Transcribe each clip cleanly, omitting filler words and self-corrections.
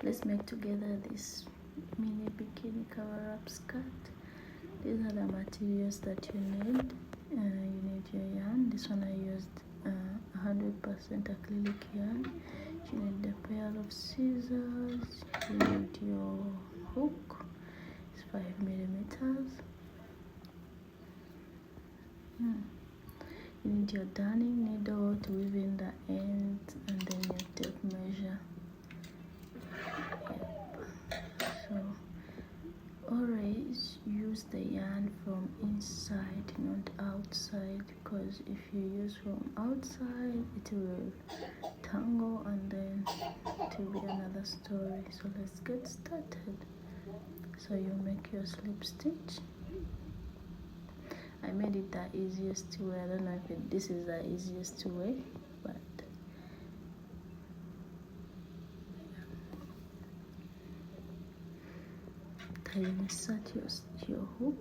let's make together this mini bikini cover up skirt. These are the materials that you need. You need your yarn. This one I used 100% acrylic yarn. You need a pair of scissors. You need your hook. It's 5 millimeters. You need your darning needle to weave in the ends, and then your tape measure. So always use the yarn from inside, not outside, because if you use from outside it will tangle and then it will be another story. So let's get started. So you make your slip stitch. I made it the easiest way. I don't know if this is the easiest way, but then insert your hook.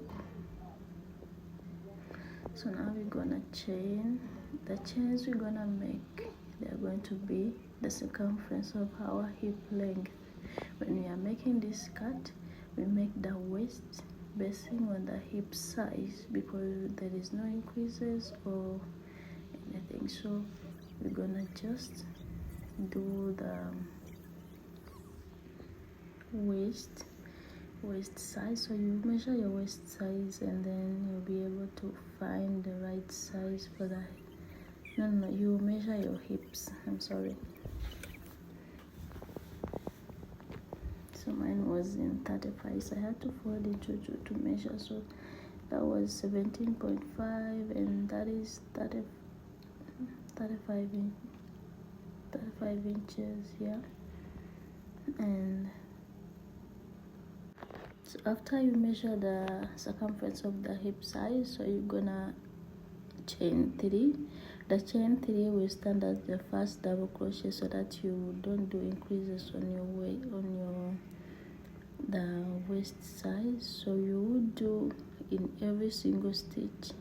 So now we're gonna chain. The chains we're gonna make, they're going to be the circumference of our hip length. When we are making this skirt, we make the waist basing on the hip size because there is no increases or anything. So we're gonna just do the waist size. So you measure your waist size and then you'll be able to find the right size for the you measure your hips. I'm sorry. So mine was in 35, so I had to fold it to measure. So that was 17.5, and that is 35 inches, yeah. And so after you measure the circumference of the hip size, so you're gonna chain 3. The chain 3 will stand as the first double crochet so that you don't do increases on your the waist size. So you would do in every single stitch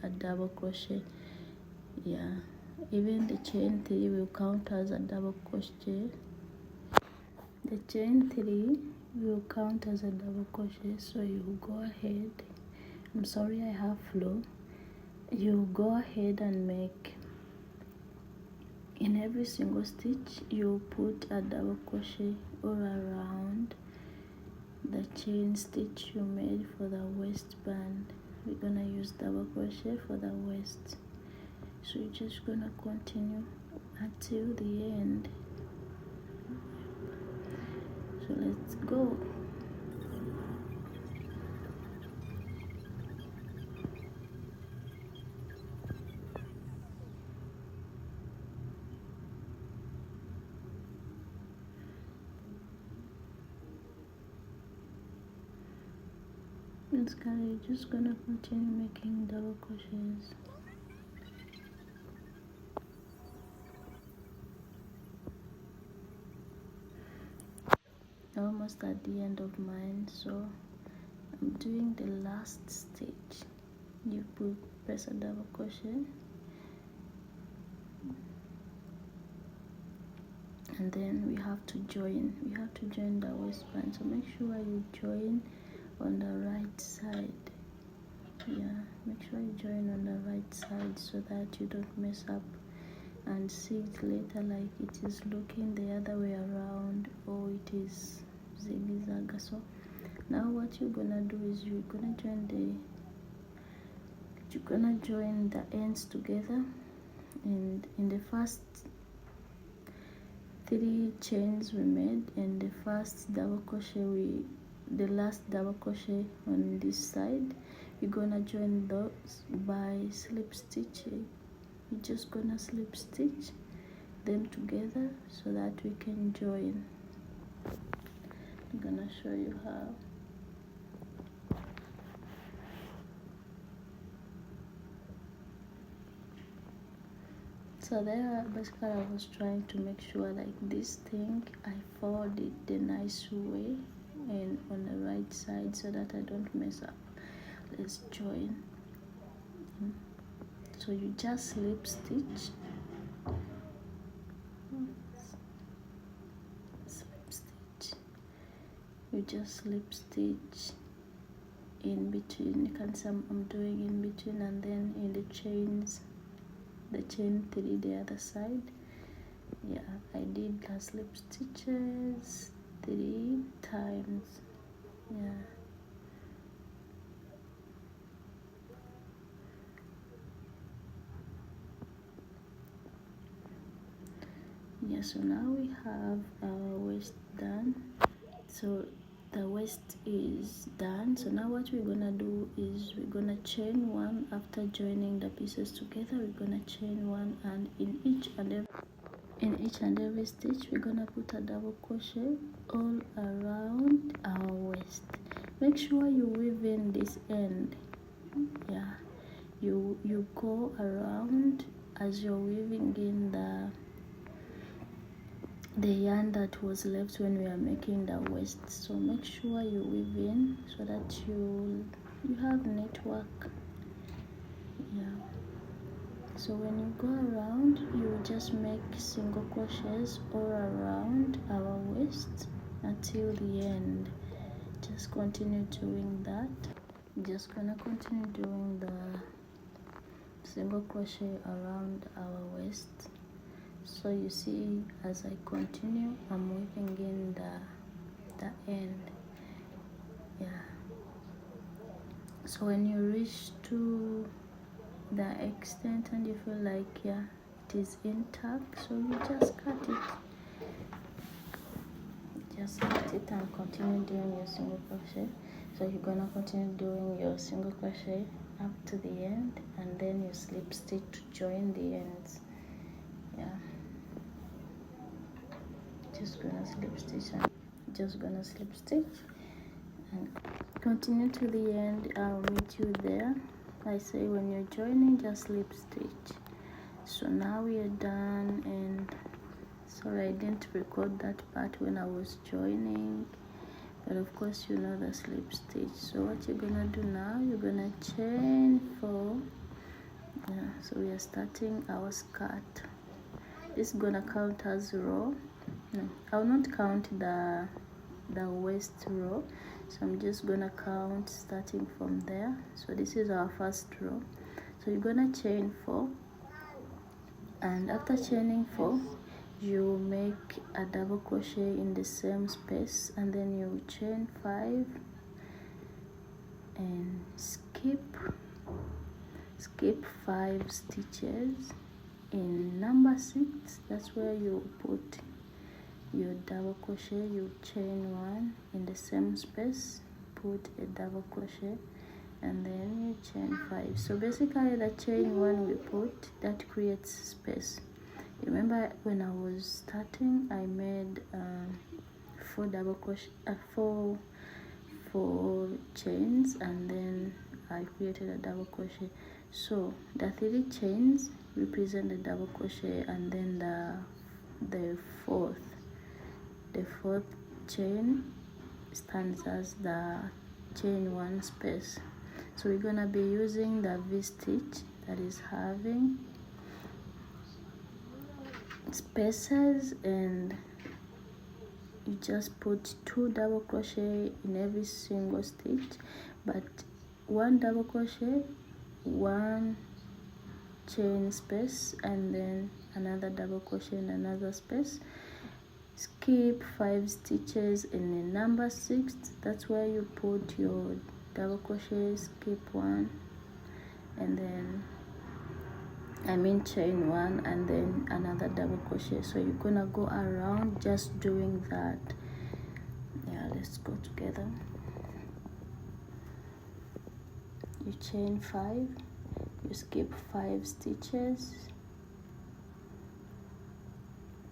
a double crochet, yeah. Even the chain 3 will count as a double crochet. The chain 3 will count as a double crochet. So you go ahead, I'm sorry I have flow. You go ahead and make, in every single stitch you put a double crochet all around the chain stitch you made for the waistband. We're gonna use double crochet for the waist, so you're just gonna continue until the end. So let's go. You're just gonna continue making double crochets. Almost at the end of mine, so I'm doing the last stitch. You press a double crochet, and then we have to join the waistband. So make sure you join on the right side, yeah. Make sure you join on the right side so that you don't mess up and see it later like it is looking the other way around or it is zigzag. So now what you're gonna do is you're gonna join the ends together, and in the first 3 chains we made, and the first double crochet the last double crochet on this side, we're gonna join those by slip stitching. We're just gonna slip stitch them together so that we can join. I'm gonna show you how. So there, basically I was trying to make sure like this thing I fold it the nice way and on the right side so that I don't mess up. Let's join. So you just slip stitch, slip stitch, you just slip stitch in between. You can see I'm doing in between, and then in the chain 3 the other side. Yeah, I did the slip stitches 3 times. Yeah, yeah, so now we have our waist done. So the waist is done. So now what we're gonna do is we're gonna chain 1 after joining the pieces together. We're gonna chain 1, and in each and every stitch we're gonna put a double crochet all around our waist. Make sure you weave in this end. Yeah, you go around as you're weaving in the yarn that was left when we are making the waist. So make sure you weave in so that you have network. Yeah, so when you go around, you just make single crochets all around our waist until the end. Just continue doing that. Just gonna continue doing the single crochet around our waist. So you see, as I continue, I'm weaving in the end. Yeah, so when you reach to the extent and you feel like, yeah, it is intact, so you just cut it. Just cut it and continue doing your single crochet. So you're gonna continue doing your single crochet up to the end, and then you slip stitch to join the ends. Yeah, just gonna slip stitch and continue to the end. I'll meet you there. I say when you're joining, just slip stitch. So now we are done, and sorry I didn't record that part when I was joining, but of course you know the slip stitch. So what you're gonna do now, you're gonna chain 4. Yeah, so we are starting our skirt. This is gonna count as row. No, I'll not count the waist row, so I'm just gonna count starting from there. So this is our first row. So you're gonna chain 4, and after chaining 4, you make a double crochet in the same space, and then you chain 5 and skip 5 stitches. In number 6, that's where you put your double crochet. You chain 1 in the same space, put a double crochet, and then you chain 5. So basically the chain 1 we put, that creates space. Remember when I was starting, I made 4 double crochet, 4 chains, and then I created a double crochet. So the 3 chains represent the double crochet, and then the fourth chain stands as the chain 1 space. So we're gonna be using the V-stitch that is having spaces, and you just put 2 double crochet in every single stitch, but 1 double crochet, 1 chain space, and then another double crochet in another space. Skip 5 stitches in the number 6, that's where you put your double crochet, skip 1, and then chain 1, and then another double crochet. So you're gonna go around just doing that. Yeah, let's go together. You chain 5, you skip 5 stitches.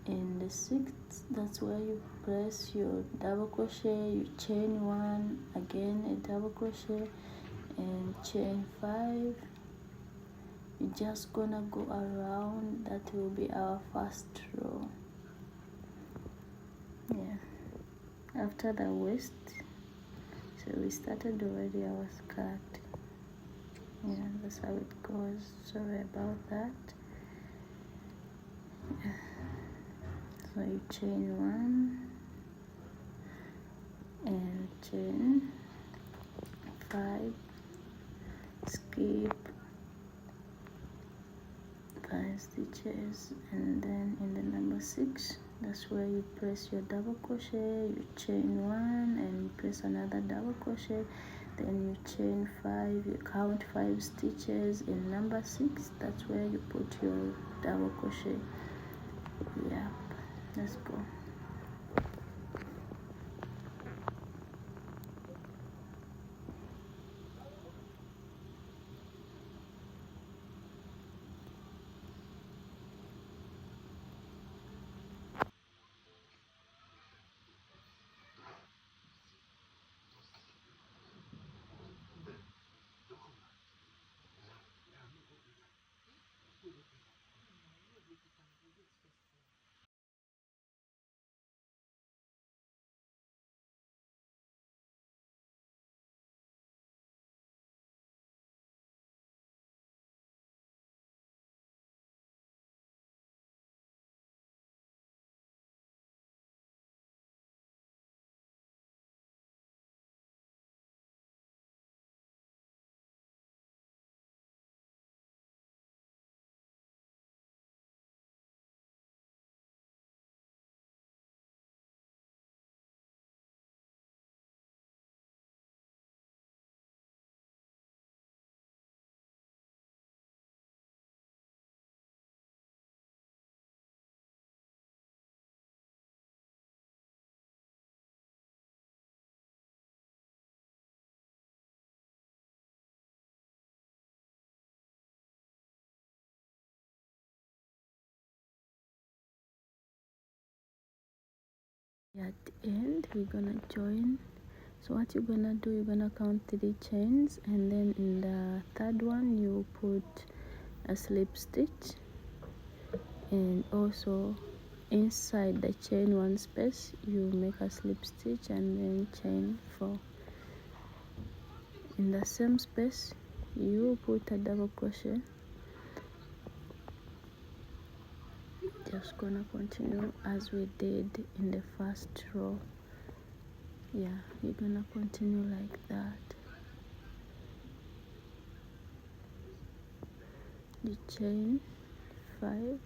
In the 6th, that's where you press your double crochet, you chain 1, again a double crochet, and chain 5. You're just gonna go around. That will be our first row. Yeah, after the waist, so we started already our skirt. Yeah, that's how it goes. Sorry about that. Yeah. So you chain 1 and chain 5, skip 5 stitches, and then in the number 6, that's where you press your double crochet, you chain 1 and press another double crochet, then you chain 5, you count 5 stitches. In number 6, that's where you put your double crochet. Yep, let's go. At the end, we're gonna join. So what you're gonna do, you're gonna count 3 chains, and then in the third one you put a slip stitch, and also inside the chain 1 space you make a slip stitch and then chain 4. In the same space you put a double crochet. Just gonna continue as we did in the first row. Yeah, you're gonna continue like that. You chain 5,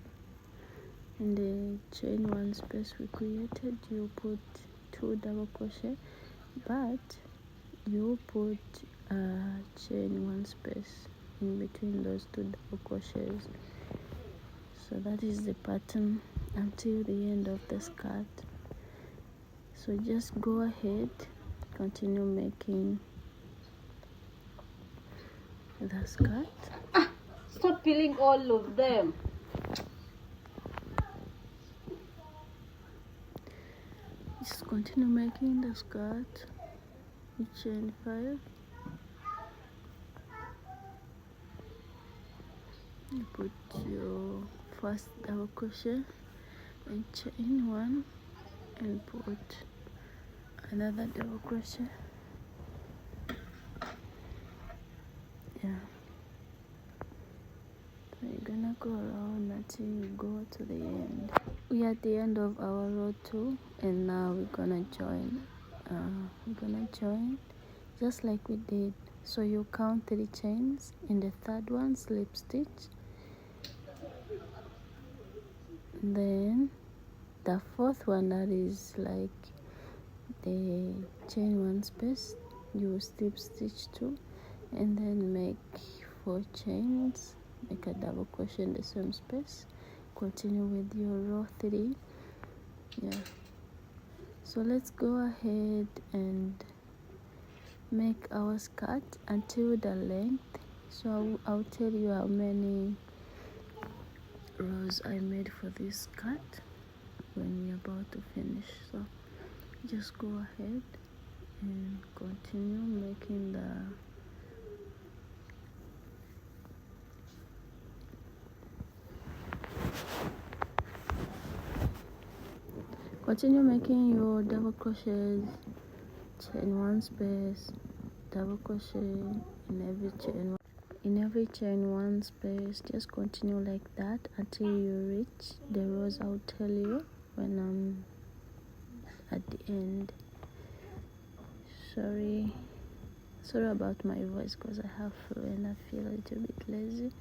in the chain 1 space we created you put 2 double crochet, but you put chain 1 space in between those 2 double crochets. So that is the pattern until the end of the skirt. So just go ahead, continue making the skirt. Stop peeling all of them. Just continue making the skirt. You chain 5. You put your first double crochet and chain 1 and put another double crochet. Yeah, so you're gonna go around until you go to the end. We are at the end of our row 2, and now we're gonna join. Just like we did. So you count 3 chains, in the third one slip stitch, then the fourth one, that is like the chain 1 space, you slip stitch 2, and then make 4 chains, make a double crochet in the same space, continue with your row 3. Yeah, so let's go ahead and make our skirt until the length. So I'll tell you how many rows I made for this skirt when we're about to finish. So just go ahead and continue making your double crochets, chain 1 space, double crochet in every chain 1 space. Just continue like that until you reach the rows. I'll tell you when I'm at the end. Sorry about my voice because I have flu and I feel a little bit lazy.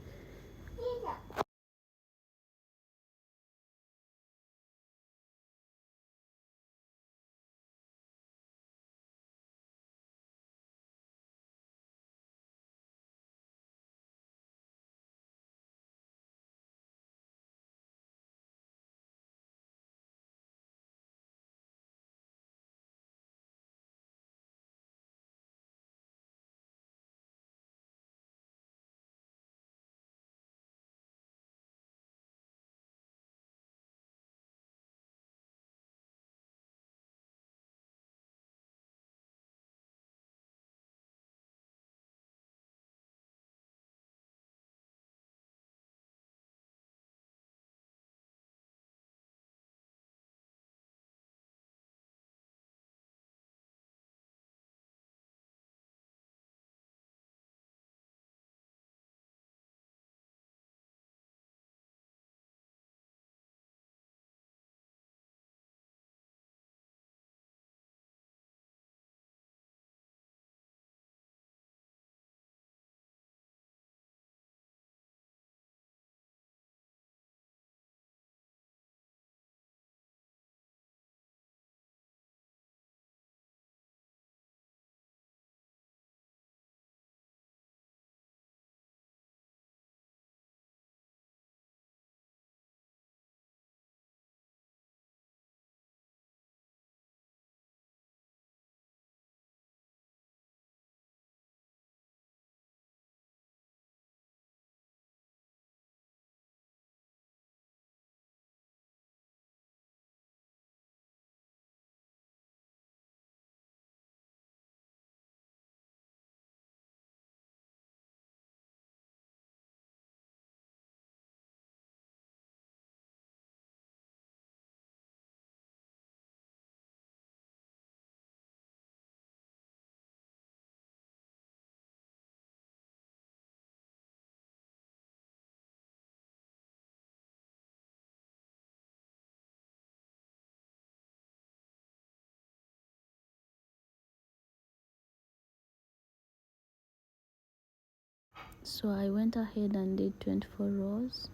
So I went ahead and did 24 rows,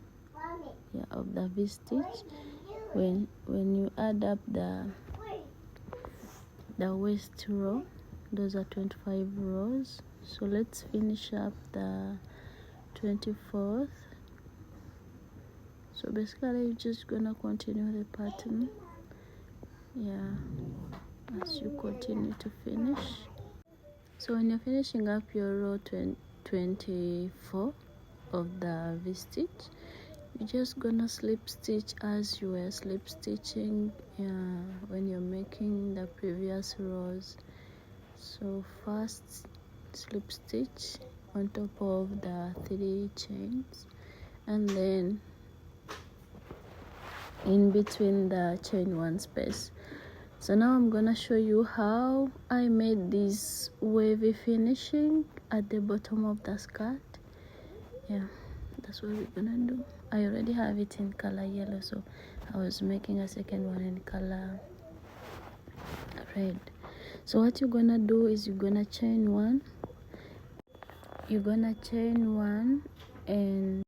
yeah, of the V-stitch. When you add up the waist row, those are 25 rows. So let's finish up the 24th. So basically you're just gonna continue the pattern, yeah, as you continue to finish. So when you're finishing up your row 24 of the V-stitch, you're just gonna slip stitch as you were slip stitching when you're making the previous rows. So first slip stitch on top of the 3 chains, and then in between the chain 1 space. So now I'm gonna show you how I made this wavy finishing at the bottom of the skirt. Yeah, that's what we're gonna do. I already have it in color yellow, so I was making a second one in color red. So what you're gonna do is you're gonna chain one, and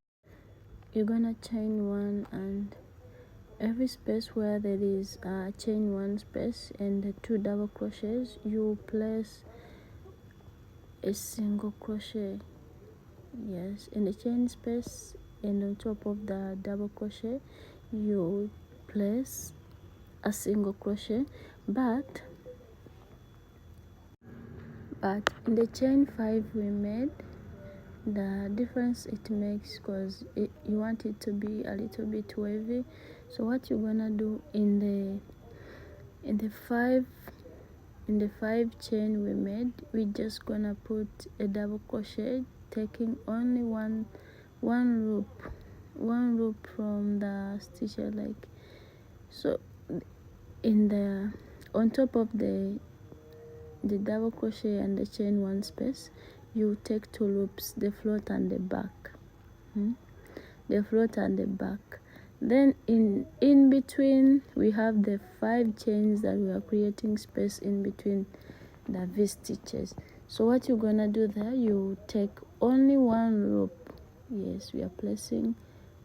every space where there is a chain 1 space and the 2 double crochets, you place a single crochet, yes, in the chain space, and on top of the double crochet you place a single crochet. But in the chain 5 we made, the difference it makes, because you want it to be a little bit wavy. So what you're gonna do in the 5 chain we made, we're just gonna put a double crochet, taking only one loop from the stitch like so. On top of the double crochet and the chain 1 space, you take 2 loops, the float and the back, then in between we have the 5 chains that we are creating space in between the V stitches. So what you're gonna do there, you take only one rope. Yes, we are placing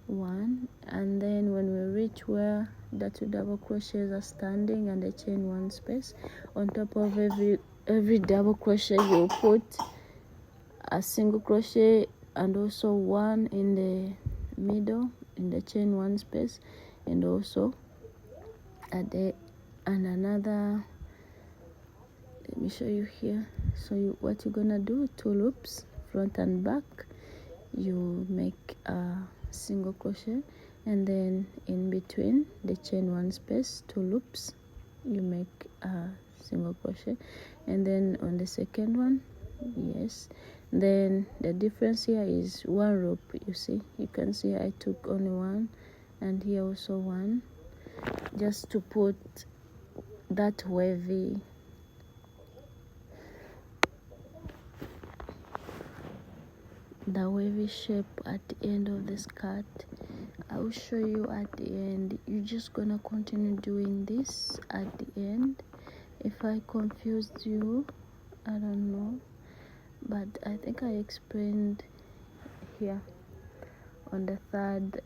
one, and then when we reach where the 2 double crochets are standing and the chain 1 space, on top of every double crochet you put a single crochet and also one in the middle in the chain 1 space, and also at the and another. Let me show you here. So what you're gonna do, 2 loops front and back, you make a single crochet, and then in between the chain 1 space, 2 loops, you make a single crochet, and then on the second one, yes, then the difference here is 1 rope. You see, you can see I took only 1, and here also 1, just to put that wavy shape at the end of the skirt. I will show you at the end. You're just gonna continue doing this at the end. If I confused you, I don't know, but I think I explained here on the third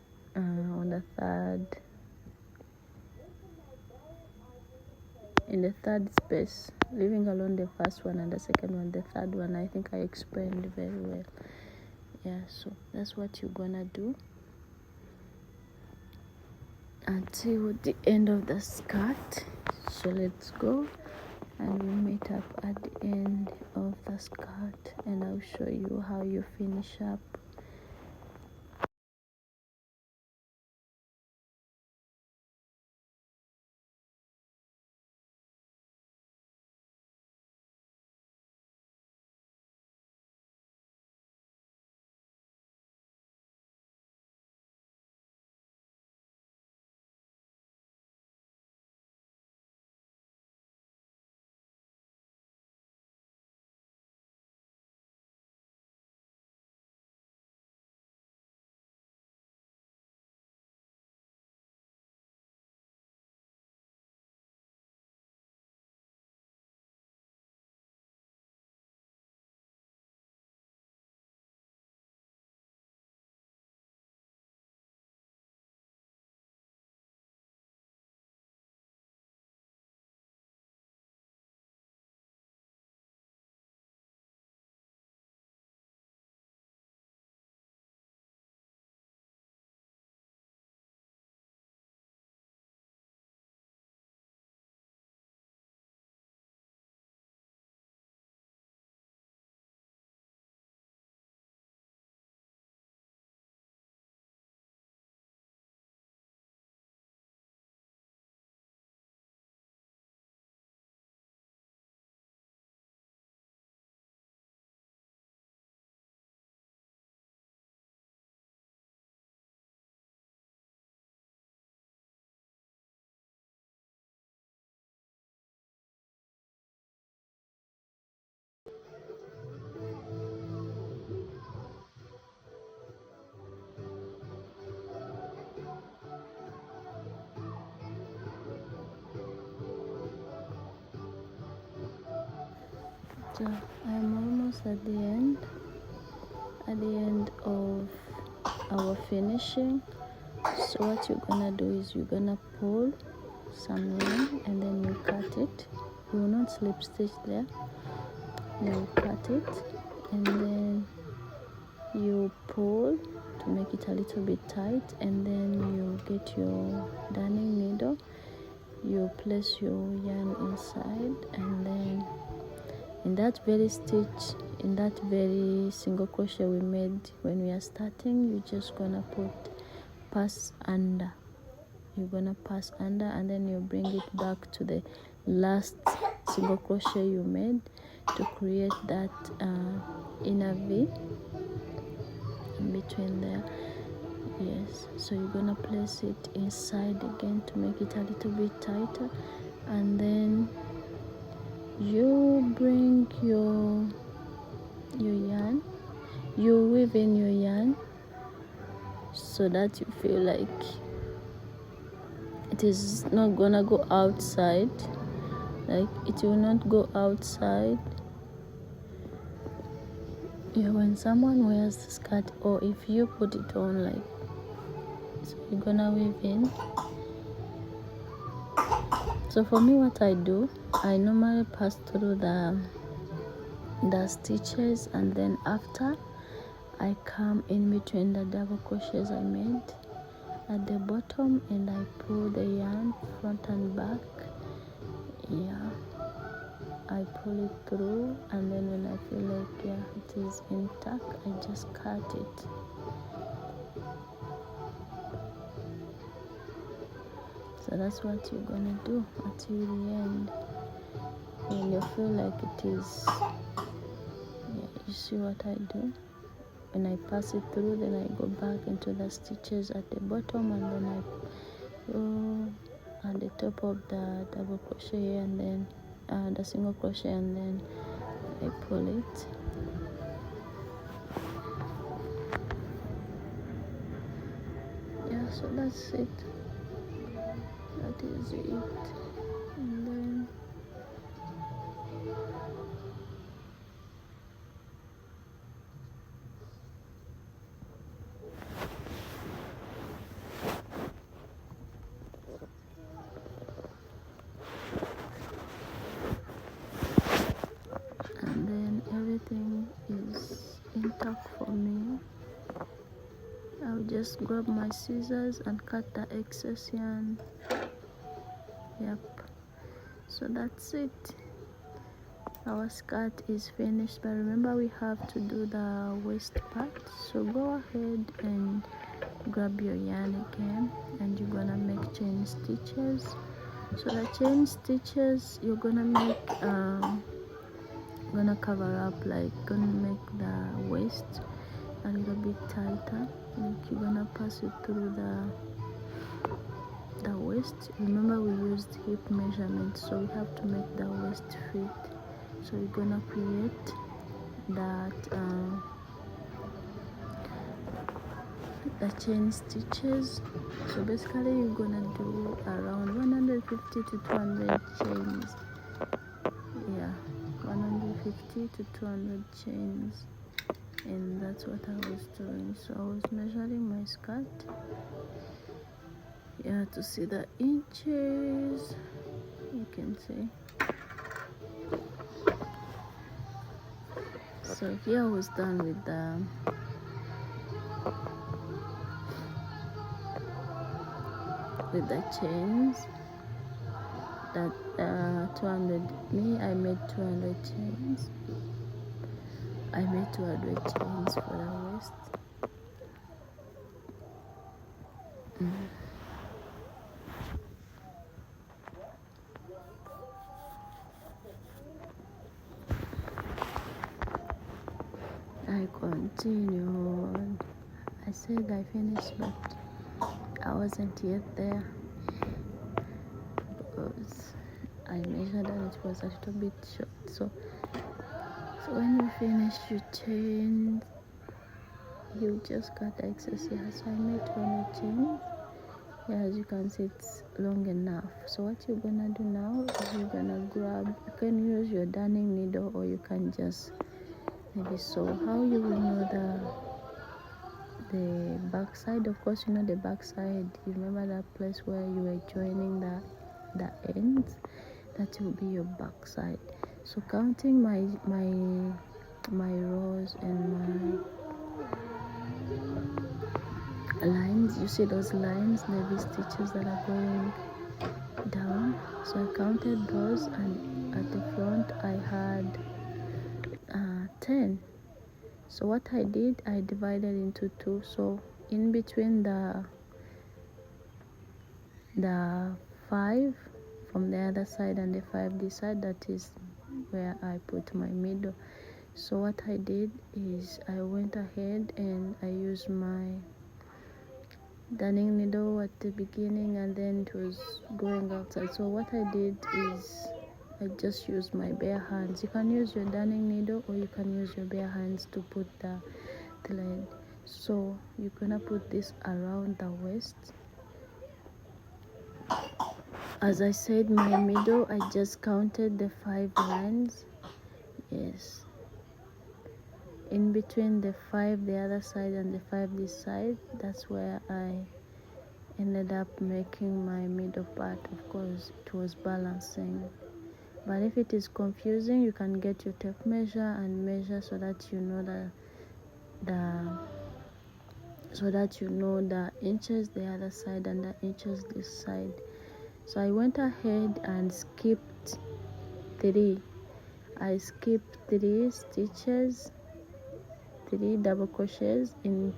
in the third space, leaving alone the first one and the second one. The third one, I think I explained very well. Yeah, so that's what you're gonna do until the end of the skirt. So let's go, and we'll meet up at the end of the skirt, and I'll show you how you finish up. So I'm almost at the end of our finishing. So what you're gonna do is you're gonna pull some line, and then you cut it. You will not slip stitch there. You cut it, and then you pull to make it a little bit tight, and then you get your darning needle, you place your yarn inside, and then in that very stitch, in that very single crochet we made when we are starting, you're just gonna pass under. You're gonna pass under, and then you bring it back to the last single crochet you made to create that inner V in between there. Yes, so you're gonna place it inside again to make it a little bit tighter, and then you bring your yarn, you weave in your yarn so that you feel like it is not gonna go outside, like it will not go outside. Yeah, when someone wears the skirt, or if you put it on, like, so you're gonna weave in. So for me, what I do, I normally pass through the stitches, and then after I come in between the double crochets I made at the bottom, and I pull the yarn front and back. Yeah, I pull it through, and then when I feel like, yeah, it is intact, I just cut it. So that's what you're gonna do until the end. When you feel like it is, yeah, you see what I do? When I pass it through, then I go back into the stitches at the bottom, and then I go at the top of the double crochet, and then the single crochet, and then I pull it. Yeah, so that's it. That is it. And then everything is intact for me. I'll just grab my scissors and cut the excess yarn. Yep, so that's it. Our skirt is finished, but remember we have to do the waist part. So go ahead and grab your yarn again, and you're gonna make chain stitches. So the chain stitches you're gonna make, gonna cover up, like gonna make the waist a little bit tighter. Like you're gonna pass it through the waist. Remember we used hip measurement, so we have to make the waist fit. So you're gonna create that the chain stitches. So basically you're gonna do around 150 to 200 chains. Yeah, 150 to 200 chains, and that's what I was doing. So I was measuring my skirt, yeah, to see the inches. You can see. So here I was done with the chains. That 200, I made 200 chains. I made 200 chains for the waist. I continued. I said I finished, but I wasn't yet there because I measured and it was a little bit short. So when you finish your chain, you just cut the excess here. So I made 200 chains. Yeah, as you can see, it's long enough. So what you're gonna do now is you're gonna grab, you can use your darning needle, or you can just maybe sew. How you will know the back side? Of course, you know the back side. You remember that place where you were joining the ends? That will be your back side. So counting my rows and my lines, you see those lines, the stitches that are going down. So I counted those, and at the front I had 10. So what I did, I divided into two. So in between the 5 from the other side and the 5 this side, that is where I put my middle. So what I did is I went ahead and I used my darning needle at the beginning, and then it was going outside. So what I did is I just used my bare hands. You can use your darning needle, or you can use your bare hands to put the thread. So you're gonna put this around the waist. As I said, my middle, I just counted the 5 lines. Yes, in between the 5 the other side and the 5 this side, that's where I ended up making my middle part. Of course, it was balancing. But if it is confusing, you can get your tape measure and measure so that you know the inches the other side and the inches this side. So I went ahead and skipped 3. I skipped 3 stitches, 3 double crochets in,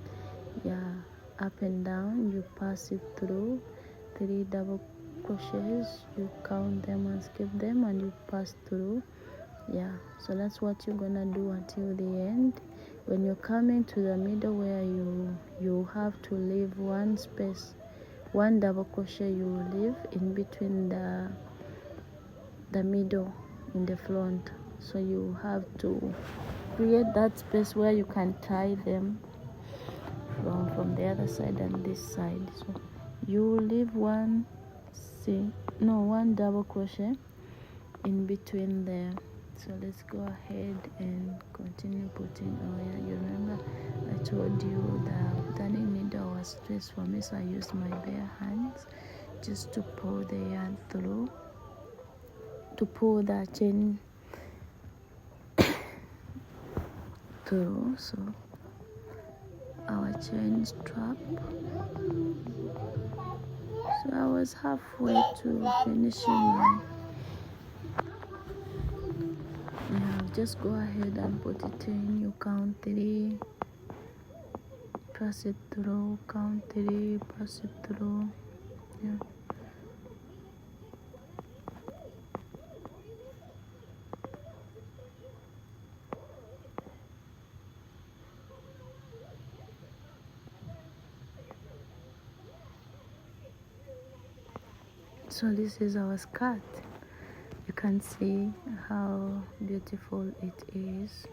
up and down. You pass it through 3 double crochets, you count them and skip them, and you pass through. So that's what you're gonna do until the end. When you're coming to the middle where you have to leave one space, 1 double crochet you will leave in between the middle in the front. So you have to create that space where you can tie them from the other side and this side. So you leave one double crochet in between there. So let's go ahead and continue putting. You remember I told you the turning needle was stressed for me, so I used my bare hands just to pull the yarn through, to pull the chain through. So our chain strap. So I was halfway to finishing my. Just go ahead and put it in. You count 3, pass it through, count 3, pass it through. So this is our skirt. You can see how beautiful it is.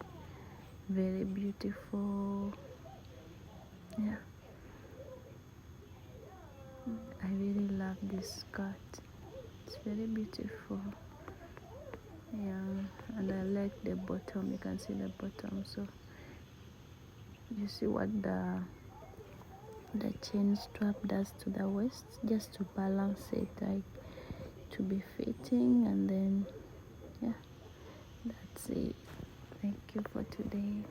Very beautiful. I really love this skirt. It's very beautiful. And I like the bottom. You can see the bottom. So you see what the chain strap does to the waist, just to balance it, like to be fitting. And then that's it. Thank you for today.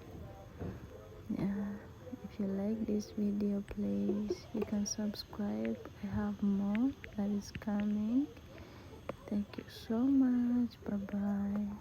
If you like this video, please, you can subscribe. I have more that is coming. Thank you so much. Bye bye.